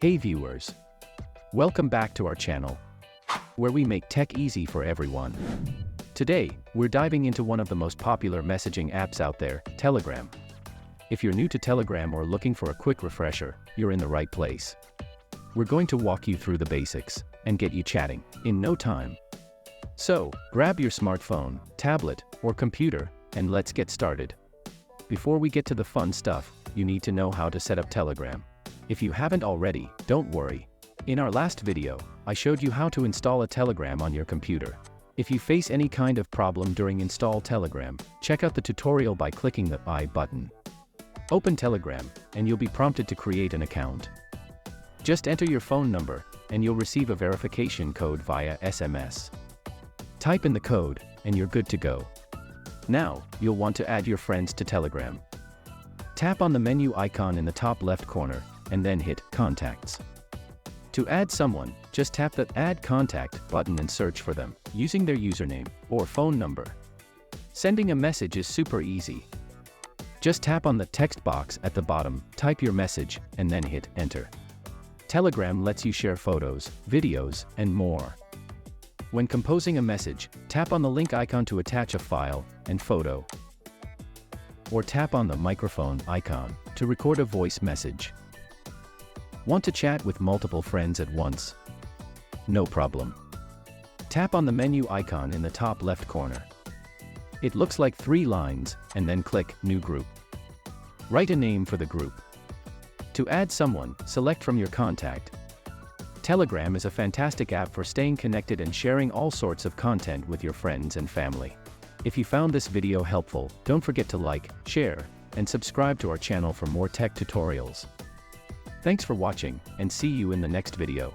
Hey viewers! Welcome back to our channel, where we make tech easy for everyone. Today, we're diving into one of the most popular messaging apps out there, Telegram. If you're new to Telegram or looking for a quick refresher, you're in the right place. We're going to walk you through the basics and get you chatting in no time. So, grab your smartphone, tablet, or computer, and let's get started. Before we get to the fun stuff, you need to know how to set up Telegram. If you haven't already, don't worry. In our last video, I showed you how to install a Telegram on your computer. If you face any kind of problem during install Telegram, check out the tutorial by clicking the I button. Open Telegram, and you'll be prompted to create an account. Just enter your phone number, and you'll receive a verification code via SMS. Type in the code, and you're good to go. Now, you'll want to add your friends to Telegram. Tap on the menu icon in the top left corner, and then hit Contacts. To add someone, just tap the Add Contact button and search for them, using their username or phone number. Sending a message is super easy. Just tap on the text box at the bottom, type your message, and then hit Enter. Telegram lets you share photos, videos, and more. When composing a message, tap on the link icon to attach a file and photo. Or tap on the microphone icon to record a voice message. Want to chat with multiple friends at once? No problem. Tap on the menu icon in the top left corner. It looks like 3 lines, and then click New Group. Write a name for the group. To add someone, select from your contact. Telegram is a fantastic app for staying connected and sharing all sorts of content with your friends and family. If you found this video helpful, don't forget to like, share, and subscribe to our channel for more tech tutorials. Thanks for watching, and see you in the next video.